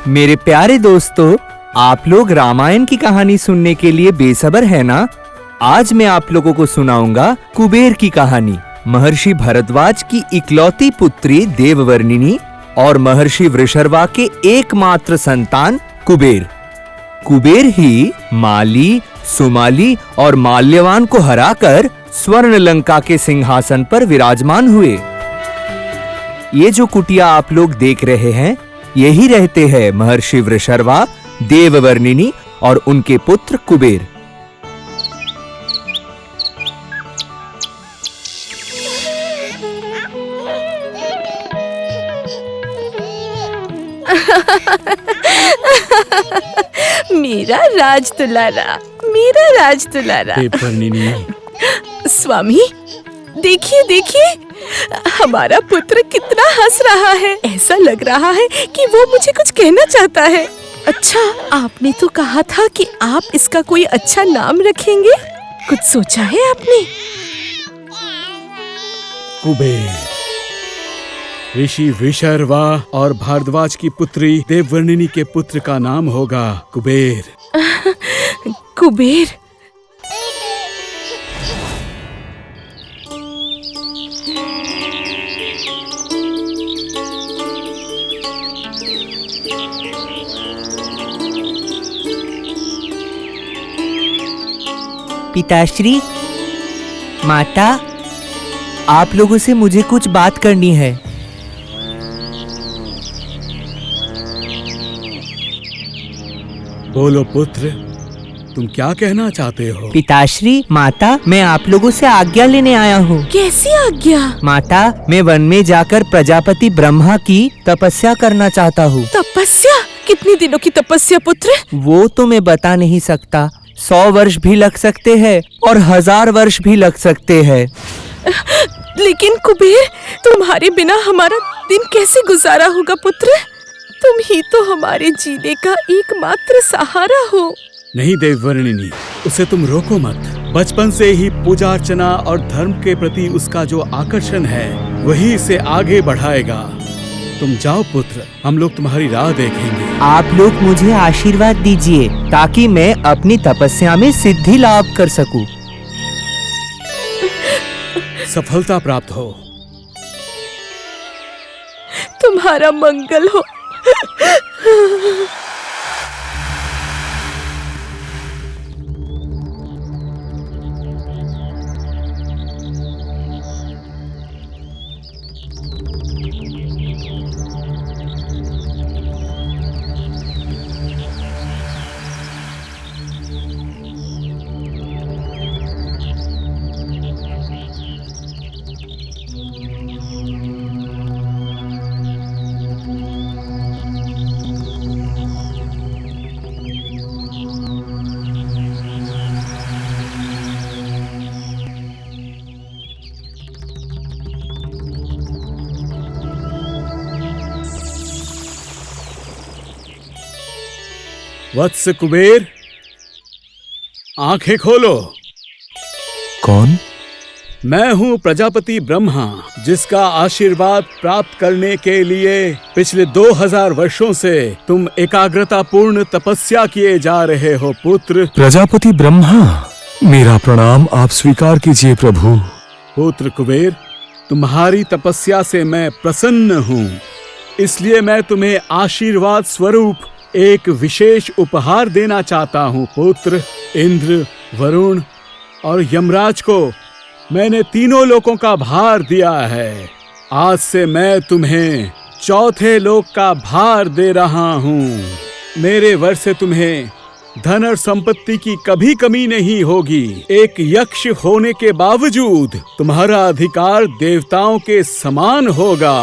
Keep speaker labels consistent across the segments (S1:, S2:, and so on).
S1: मेरे प्यारे दोस्तों, आप लोग रामायण की कहानी सुनने के लिए बेसब्र है ना? आज मैं आप लोगों को सुनाऊंगा कुबेर की कहानी। महर्षि भरद्वाज की इकलौती पुत्री देववर्णिनी और महर्षि वृषर्वा के एकमात्र संतान कुबेर। कुबेर ही माली, सुमाली और माल्यवान को हराकर स्वर्ण लंका के सिंहासन पर विराजमान हुए। ये जो कुटिया आप लोग देख रहे हैं, यही रहते हैं महर्षि वृषर्वा, देववर्णिनी और उनके पुत्र कुबेर।
S2: मेरा राजदुलारा, मेरा राजदुलारा।
S3: देववर्णिनी,
S2: स्वामी, देखिए देखिए, हमारा पुत्र कितना हंस रहा है। ऐसा लग रहा है कि वो मुझे कुछ कहना चाहता है। अच्छा, आपने तो कहा था कि आप इसका कोई अच्छा नाम रखेंगे। कुछ सोचा है आपने?
S3: कुबेर। ऋषि वृषर्वा और भारद्वाज की पुत्री देववर्णिनी के पुत्र का नाम होगा कुबेर।
S2: कुबेर।
S1: पिताश्री, माता, आप लोगों से मुझे कुछ बात करनी है।
S3: बोलो पुत्र, तुम क्या कहना चाहते हो?
S1: पिताश्री, माता, मैं आप लोगों से आज्ञा लेने आया हूँ।
S2: कैसी आज्ञा?
S1: माता, मैं वन में जाकर प्रजापति ब्रह्मा की तपस्या करना चाहता हूँ।
S2: तपस्या? कितने दिनों की तपस्या पुत्र?
S1: वो तो मैं बता नहीं सकता। 100 वर्ष भी लग सकते हैं और 1000 वर्ष भी लग सकते हैं।
S2: लेकिन कुबेर, तुम्हारे बिना हमारा दिन कैसे गुजारा होगा पुत्र? तुम ही तो हमारे जीने का एकमात्र सहारा हो।
S3: नहीं देववर्णिनी, उसे तुम रोको मत। बचपन से ही पूजा अर्चना और धर्म के प्रति उसका जो आकर्षण है, वही इसे आगे बढ़ाएगा। तुम जाओ पुत्र, हम लोग तुम्हारी राह देखेंगे।
S1: आप लोग मुझे आशीर्वाद दीजिए ताकि मैं अपनी तपस्या में सिद्धि लाभ कर सकूं।
S3: सफलता प्राप्त हो।
S2: तुम्हारा मंगल हो।
S3: वत्स कुबेर, आंखें खोलो।
S4: कौन?
S3: मैं हूँ प्रजापति ब्रह्मा, जिसका आशीर्वाद प्राप्त करने के लिए पिछले 2000 वर्षों से तुम एकाग्रता पूर्ण तपस्या किए जा रहे हो पुत्र।
S4: प्रजापति ब्रह्मा, मेरा प्रणाम आप स्वीकार कीजिए प्रभु।
S3: पुत्र कुबेर, तुम्हारी तपस्या से मैं प्रसन्न हूँ, इसलिए मैं तुम्हें आशीर्वाद स्वरूप एक विशेष उपहार देना चाहता हूँ पुत्र। इंद्र, वरुण और यमराज को मैंने तीनों लोकों का भार दिया है। आज से मैं तुम्हें चौथे लोक का भार दे रहा हूँ। मेरे वर से तुम्हें धन और संपत्ति की कभी कमी नहीं होगी। एक यक्ष होने के बावजूद तुम्हारा अधिकार देवताओं के समान होगा।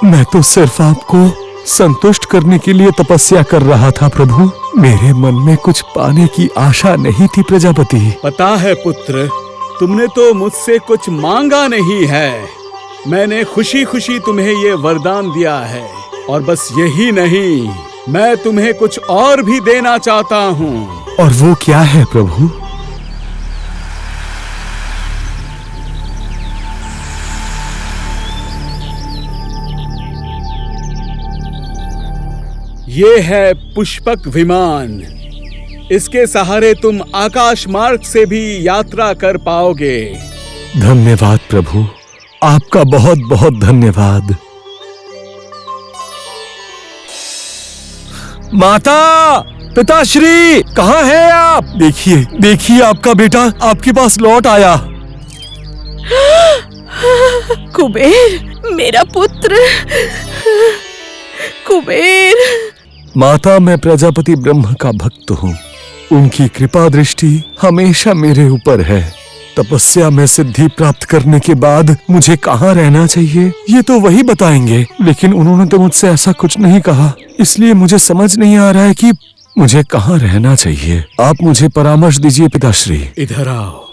S4: मैं तो सिर्फ आपको संतुष्ट करने के लिए तपस्या कर रहा था प्रभु। मेरे मन में कुछ पाने की आशा नहीं थी प्रजापति।
S3: पता है पुत्र, तुमने तो मुझसे कुछ मांगा नहीं है। मैंने खुशी खुशी तुम्हें ये वरदान दिया है। और बस यही नहीं, मैं तुम्हें कुछ और भी देना चाहता हूँ।
S4: और वो क्या है प्रभु?
S3: ये है पुष्पक विमान। इसके सहारे तुम आकाश मार्ग से भी यात्रा कर पाओगे।
S4: धन्यवाद प्रभु, आपका बहुत बहुत धन्यवाद। माता, पिताश्री, कहाँ हैं आप? देखिए देखिए, आपका बेटा आपके पास लौट आया।
S2: कुबेर, मेरा पुत्र कुबेर।
S4: माता, मैं प्रजापति ब्रह्म का भक्त हूँ। उनकी कृपा दृष्टि हमेशा मेरे ऊपर है। तपस्या में सिद्धि प्राप्त करने के बाद मुझे कहाँ रहना चाहिए ये तो वही बताएंगे, लेकिन उन्होंने तो मुझसे ऐसा कुछ नहीं कहा। इसलिए मुझे समझ नहीं आ रहा है कि मुझे कहाँ रहना चाहिए। आप मुझे परामर्श दीजिए पिताश्री।
S3: इधर आओ।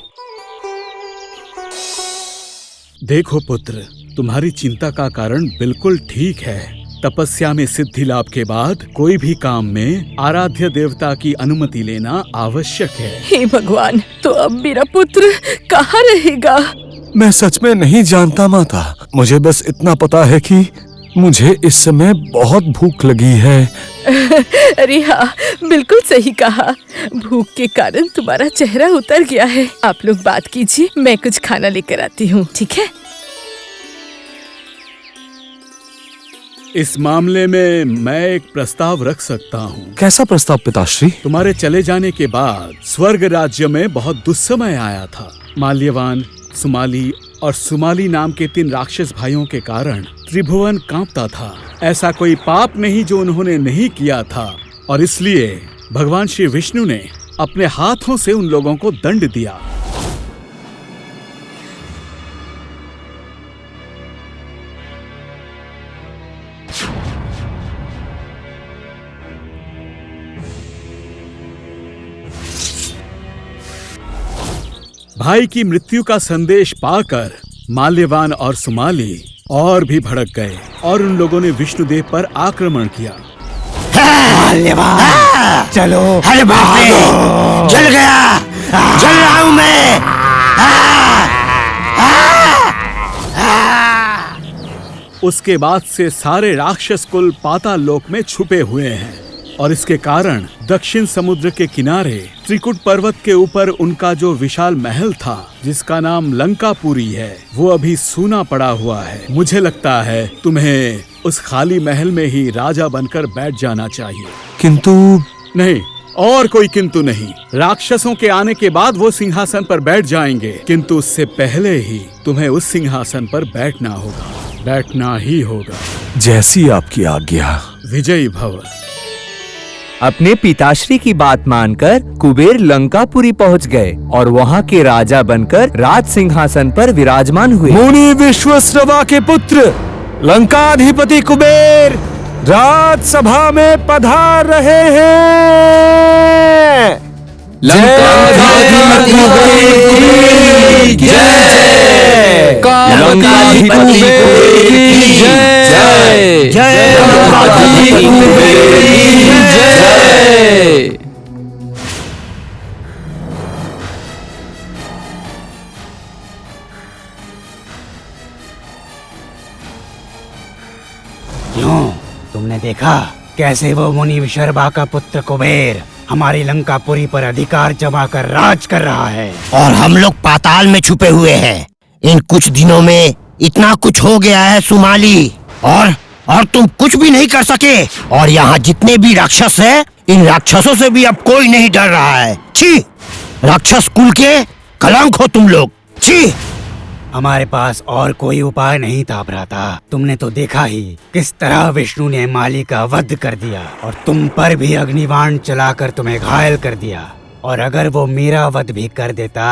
S3: देखो पुत्र, तुम्हारी चिंता का कारण बिल्कुल ठीक है। तपस्या में सिद्धि लाभ के बाद कोई भी काम में आराध्य देवता की अनुमति लेना आवश्यक है।
S2: हे भगवान, तो अब मेरा पुत्र कहाँ रहेगा?
S4: मैं सच में नहीं जानता माता। मुझे बस इतना पता है कि मुझे इस समय बहुत भूख लगी है।
S2: अरे हाँ, बिल्कुल सही कहा। भूख के कारण तुम्हारा चेहरा उतर गया है। आप लोग बात कीजिए, मैं कुछ खाना लेकर आती हूँ, ठीक है?
S3: इस मामले में मैं एक प्रस्ताव रख सकता हूँ।
S4: कैसा प्रस्ताव पिताश्री?
S3: तुम्हारे चले जाने के बाद स्वर्ग राज्य में बहुत दुस्समय आया था। माल्यवान, सुमाली और सुमाली नाम के 3 राक्षस भाइयों के कारण त्रिभुवन कांपता था। ऐसा कोई पाप नहीं जो उन्होंने नहीं किया था, और इसलिए भगवान श्री विष्णु ने अपने हाथों से उन लोगों को दंड दिया। भाई की मृत्यु का संदेश पाकर माल्यवान और सुमाली और भी भड़क गए और उन लोगों ने विष्णुदेव पर आक्रमण किया।
S5: माल्यवान, चलो। अरे बाप रे, जल गया, जल रहा हूं मैं।
S3: उसके बाद से सारे राक्षस कुल पाताल लोक में छुपे हुए हैं, और इसके कारण दक्षिण समुद्र के किनारे त्रिकुट पर्वत के ऊपर उनका जो विशाल महल था, जिसका नाम लंकापुरी है, वो अभी सूना पड़ा हुआ है। मुझे लगता है तुम्हें उस खाली महल में ही राजा बनकर बैठ जाना चाहिए।
S4: किंतु
S3: नहीं, और कोई किंतु नहीं। राक्षसों के आने के बाद वो सिंहासन पर बैठ जाएंगे, किंतु उससे पहले ही तुम्हें उस सिंहासन पर बैठना होगा, बैठना ही होगा।
S4: जैसी आपकी आज्ञा।
S3: विजयी भव।
S1: अपने पिताश्री की बात मानकर कुबेर लंकापुरी पहुंच गए और वहां के राजा बनकर राज सिंहासन पर विराजमान हुए।
S4: मुनि विश्वश्रवा के पुत्र लंकाधिपति कुबेर राजसभा में पधार रहे हैं।
S1: लंकाधिपति कुबेर की जय। लंकाधिपति कुबेर की जय। लंकाधिपति कुबेर की जय।
S5: क्यों, तुमने देखा कैसे वो मुनि विशर्वा का पुत्र कुबेर हमारी लंकापुरी पर अधिकार जमा कर राज कर रहा है, और हम लोग पाताल में छुपे हुए हैं। इन कुछ दिनों में इतना कुछ हो गया है सुमाली, और तुम कुछ भी नहीं कर सके। और यहाँ जितने भी राक्षस हैं, इन राक्षसों से भी अब कोई नहीं डर रहा है। छी, राक्षस कुल के कलंक हो तुम लोग। छी। हमारे पास और कोई उपाय नहीं था भ्राता। तुमने तो देखा ही किस तरह विष्णु ने माली का वध कर दिया, और तुम पर भी अग्निबाण चलाकर तुम्हें घायल कर दिया। और अगर वो मेरा वध भी कर देता,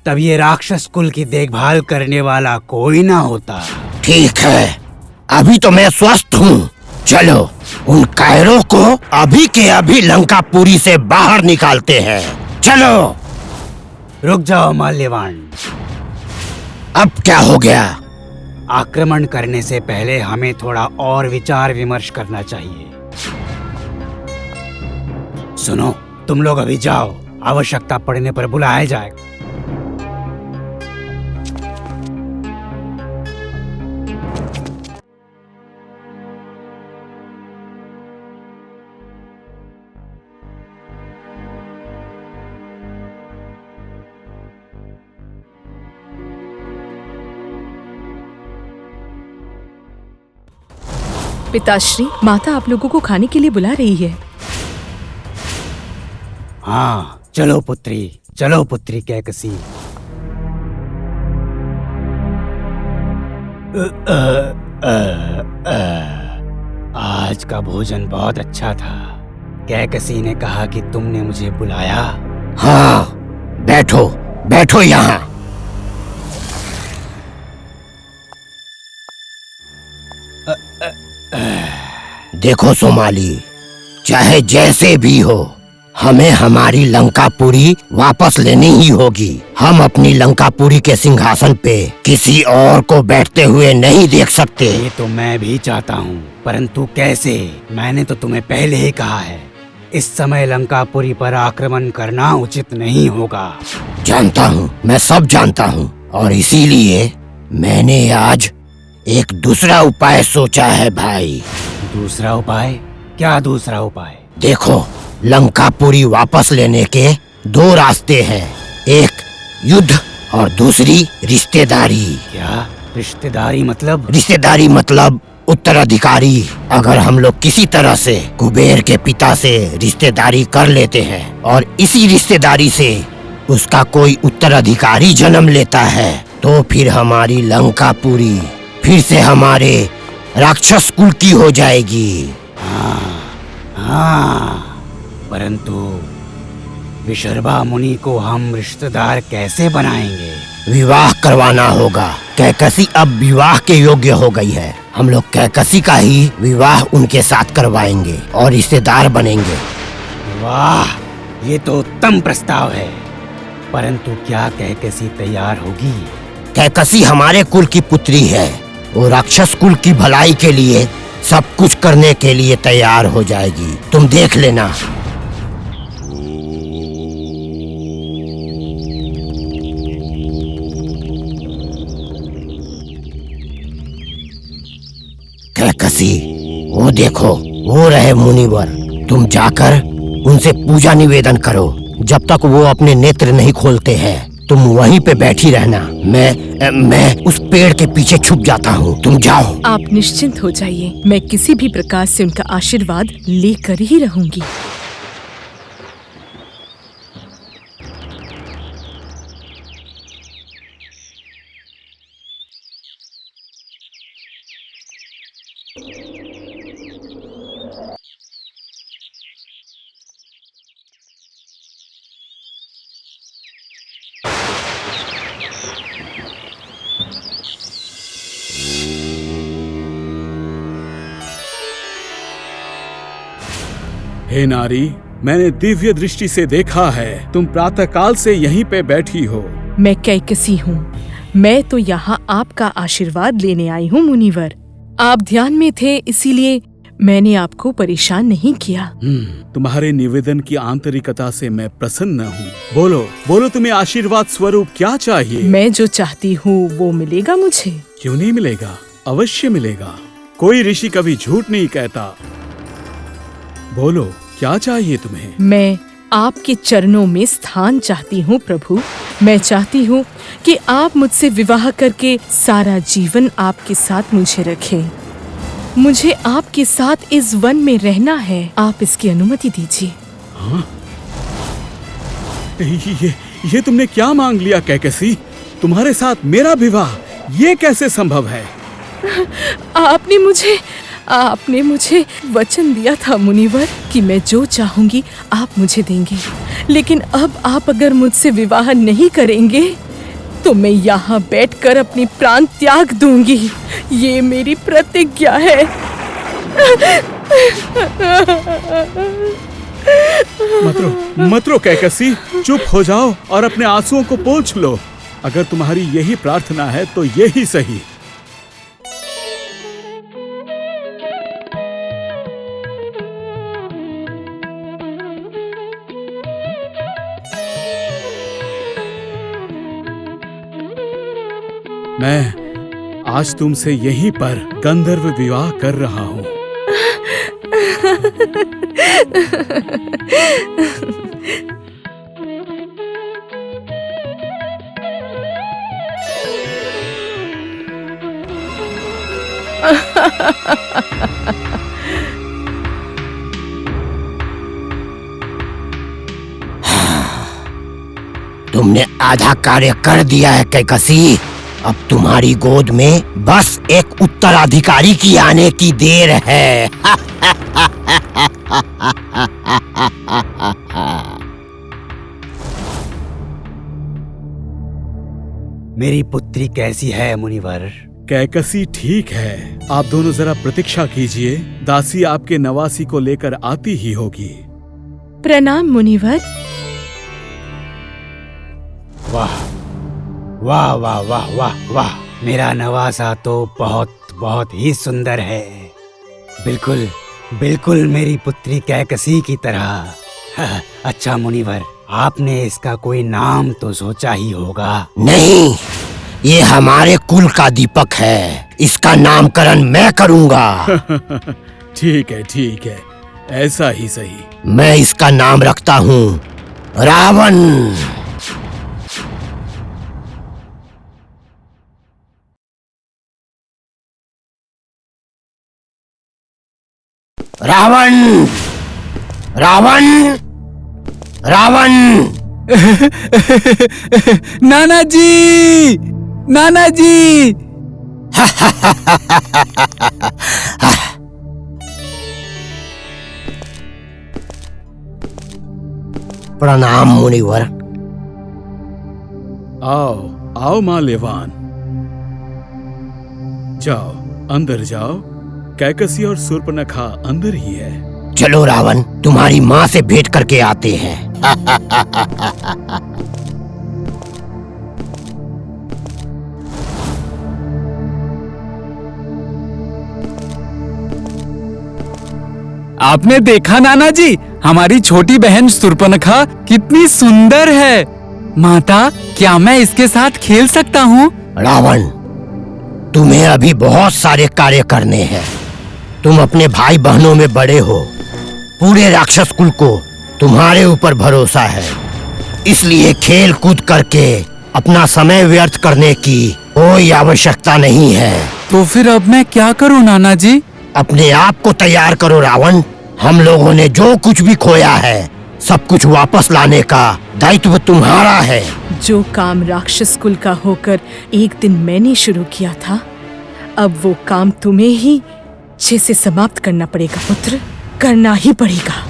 S5: तब ये राक्षस कुल की देखभाल करने वाला कोई ना होता। ठीक है, अभी तो मैं स्वस्थ हूँ। चलो, उन कायरों को अभी के अभी लंकापुरी से बाहर निकालते हैं। चलो। रुक जाओ माल्यवान। अब क्या हो गया? आक्रमण करने से पहले हमें थोड़ा और विचार विमर्श करना चाहिए। सुनो, तुम लोग अभी जाओ, आवश्यकता पड़ने पर बुलाया जाएगा।
S2: पिताश्री, माता आप लोगों को खाने के लिए बुला रही है।
S5: हाँ, चलो पुत्री कैकसी। आज का भोजन बहुत अच्छा था। कैकसी ने कहा कि तुमने मुझे बुलाया। हाँ, बैठो यहाँ। देखो सोमाली, चाहे जैसे भी हो, हमें हमारी लंकापुरी वापस लेनी ही होगी। हम अपनी लंकापुरी के सिंहासन पे किसी और को बैठते हुए नहीं देख सकते। ये तो मैं भी चाहता हूँ, परंतु कैसे? मैंने तो तुम्हें पहले ही कहा है, इस समय लंकापुरी पर आक्रमण करना उचित नहीं होगा। जानता हूँ, मैं सब जानता हूँ, और इसीलिए मैंने आज एक दूसरा उपाय सोचा है भाई। दूसरा उपाय? क्या दूसरा उपाय? देखो, लंकापुरी वापस लेने के दो रास्ते हैं, एक युद्ध और दूसरी रिश्तेदारी। क्या रिश्तेदारी मतलब? रिश्तेदारी मतलब उत्तराधिकारी। अगर हम लोग किसी तरह से कुबेर के पिता से रिश्तेदारी कर लेते हैं और इसी रिश्तेदारी से उसका कोई उत्तराधिकारी जन्म लेता है, तो फिर हमारी लंकापुरी फिर से हमारे राक्षस कुल की हो जाएगी। हाँ, परंतु विशर्वा मुनि को हम रिश्तेदार कैसे बनाएंगे? विवाह करवाना होगा। कैकसी अब विवाह के योग्य हो गई है। हम लोग कैकसी का ही विवाह उनके साथ करवाएंगे और रिश्तेदार बनेंगे। वाह, ये तो उत्तम प्रस्ताव है, परंतु क्या कैकसी तैयार होगी? कैकसी हमारे कुल की पुत्री है। वो राक्षस कुल की भलाई के लिए सब कुछ करने के लिए तैयार हो जाएगी, तुम देख लेना। कैकसी, वो देखो, वो रहे मुनिवर। तुम जाकर उनसे पूजा निवेदन करो। जब तक वो अपने नेत्र नहीं खोलते हैं, तुम वहीं पे बैठी रहना। मैं उस पेड़ के पीछे छुप जाता हूँ, तुम जाओ।
S2: आप निश्चिंत हो जाइए, मैं किसी भी प्रकार से उनका आशीर्वाद लेकर ही रहूंगी।
S3: हे नारी, मैंने दिव्य दृष्टि से देखा है, तुम प्रातःकाल से यहीं पे बैठी हो।
S2: मैं कैकसी हूँ। मैं तो यहाँ आपका आशीर्वाद लेने आई हूँ मुनिवर। आप ध्यान में थे, इसीलिए मैंने आपको परेशान नहीं किया।
S3: तुम्हारे निवेदन की आंतरिकता से मैं प्रसन्न हूँ। बोलो बोलो, तुम्हें आशीर्वाद स्वरूप क्या चाहिए?
S2: मैं जो चाहती हूँ वो मिलेगा मुझे।
S3: क्यों नहीं मिलेगा? अवश्य मिलेगा। कोई ऋषि कभी झूठ नहीं कहता। बोलो, क्या चाहिए तुम्हें?
S2: मैं आपके चरणों में स्थान चाहती हूँ प्रभु। मैं चाहती हूँ कि आप मुझसे विवाह करके सारा जीवन आपके साथ मुझे रखें। मुझे आपके साथ इस वन में रहना है। आप इसकी अनुमति दीजिए।
S3: हाँ? ये तुमने क्या मांग लिया कैकसी? तुम्हारे साथ मेरा विवाह, ये कैसे संभव है?
S2: आपने मुझे वचन दिया था मुनिवर कि मैं जो चाहूंगी आप मुझे देंगे, लेकिन अब आप अगर मुझसे विवाह नहीं करेंगे तो मैं यहाँ बैठकर अपनी प्राण त्याग दूंगी। ये मेरी प्रतिज्ञा है।
S3: मत रो कैकसी, चुप हो जाओ और अपने आंसुओं को पोंछ लो। अगर तुम्हारी यही प्रार्थना है तो यही सही। मैं आज तुमसे यहीं पर गंधर्व विवाह कर रहा हूँ।
S5: तुमने आधा कार्य कर दिया है कैकसी। अब तुम्हारी गोद में बस एक उत्तराधिकारी की आने की देर है। मेरी पुत्री कैसी है मुनिवर?
S3: कैकसी ठीक है। आप दोनों जरा प्रतीक्षा कीजिए, दासी आपके नवासी को लेकर आती ही होगी।
S2: प्रणाम मुनिवर।
S5: वाह वाह वाह वाह वाह वाह, मेरा नवासा तो बहुत बहुत ही सुंदर है। बिल्कुल बिल्कुल मेरी पुत्री कैकसी की तरह। अच्छा मुनिवर, आपने इसका कोई नाम तो सोचा ही होगा। नहीं, ये हमारे कुल का दीपक है। इसका नामकरण मैं करूंगा।
S3: ठीक है, ऐसा ही सही।
S5: मैं इसका नाम रखता हूँ रावण। रावण रावण रावण।
S1: नाना जी, नाना जी।
S5: प्रणाम मुनिवर।
S3: आओ आओ माल्यवान, जाओ अंदर जाओ। कैकसी और शूर्पणखा अंदर ही है।
S5: चलो रावण, तुम्हारी माँ से भेंट करके आते हैं।
S1: आपने देखा नाना जी, हमारी छोटी बहन शूर्पणखा कितनी सुंदर है। माता, क्या मैं इसके साथ खेल सकता हूँ?
S5: रावण, तुम्हें अभी बहुत सारे कार्य करने हैं। तुम अपने भाई बहनों में बड़े हो। पूरे राक्षस कुल को तुम्हारे ऊपर भरोसा है, इसलिए खेल कूद करके अपना समय व्यर्थ करने की कोई आवश्यकता नहीं है।
S1: तो फिर अब मैं क्या करूँ नाना जी?
S5: अपने आप को तैयार करो रावण। हम लोगों ने जो कुछ भी खोया है, सब कुछ वापस लाने का दायित्व तुम्हारा है।
S2: जो काम राक्षस कुल का होकर एक दिन मैंने शुरू किया था, अब वो काम तुम्हें ही अच्छे से समाप्त करना पड़ेगा पुत्र, करना ही पड़ेगा।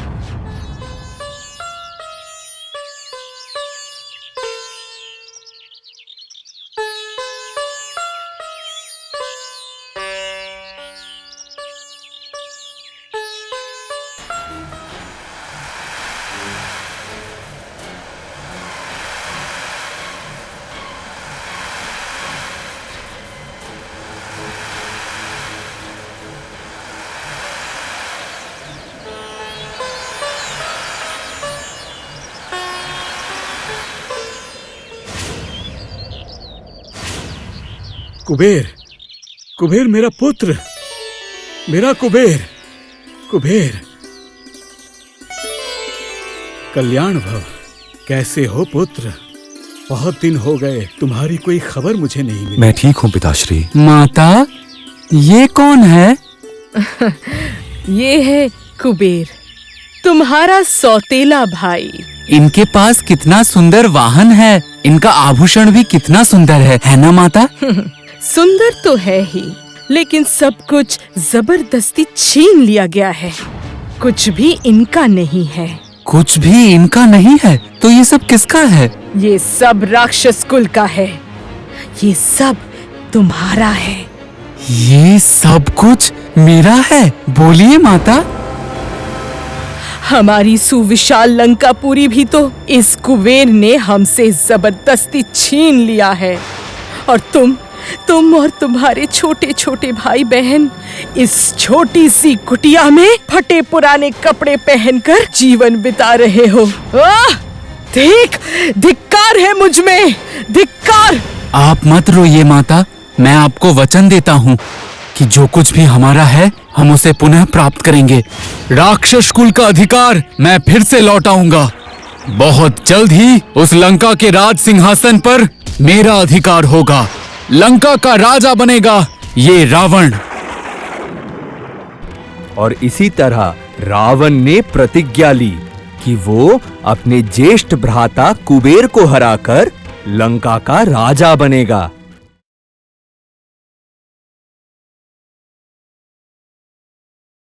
S3: कुबेर, कुबेर मेरा पुत्र, मेरा कुबेर, कुबेर। कल्याण भव। कैसे हो पुत्र? बहुत दिन हो गए, तुम्हारी कोई खबर मुझे नहीं मिली।
S4: मैं ठीक हूँ पिताश्री।
S1: माता, ये कौन है?
S2: ये है कुबेर, तुम्हारा सौतेला भाई।
S1: इनके पास कितना सुंदर वाहन है। इनका आभूषण भी कितना सुंदर है ना माता?
S2: सुंदर तो है ही, लेकिन सब कुछ जबरदस्ती छीन लिया गया है। कुछ भी इनका नहीं है।
S1: कुछ भी इनका नहीं है? तो ये सब किसका है?
S2: ये सब राक्षस कुल का है। ये सब तुम्हारा है।
S1: ये सब कुछ मेरा है? बोलिए माता।
S2: हमारी सुविशाल लंकापुरी भी तो इस कुबेर ने हमसे जबरदस्ती छीन लिया है। और तुम और तुम्हारे छोटे छोटे भाई बहन इस छोटी सी कुटिया में फटे पुराने कपड़े पहनकर जीवन बिता रहे हो। धिक्कार है मुझ में, धिक्कार।
S1: आप मत रोइए माता, मैं आपको वचन देता हूँ कि जो कुछ भी हमारा है हम उसे पुनः प्राप्त करेंगे। राक्षस कुल का अधिकार मैं फिर से लौटाऊंगा। बहुत जल्द ही उस लंका के राज सिंहासन पर मेरा अधिकार होगा। लंका का राजा बनेगा ये रावण। और इसी तरह रावण ने प्रतिज्ञा ली कि वो अपने ज्येष्ठ भ्राता कुबेर को हराकर लंका का राजा बनेगा।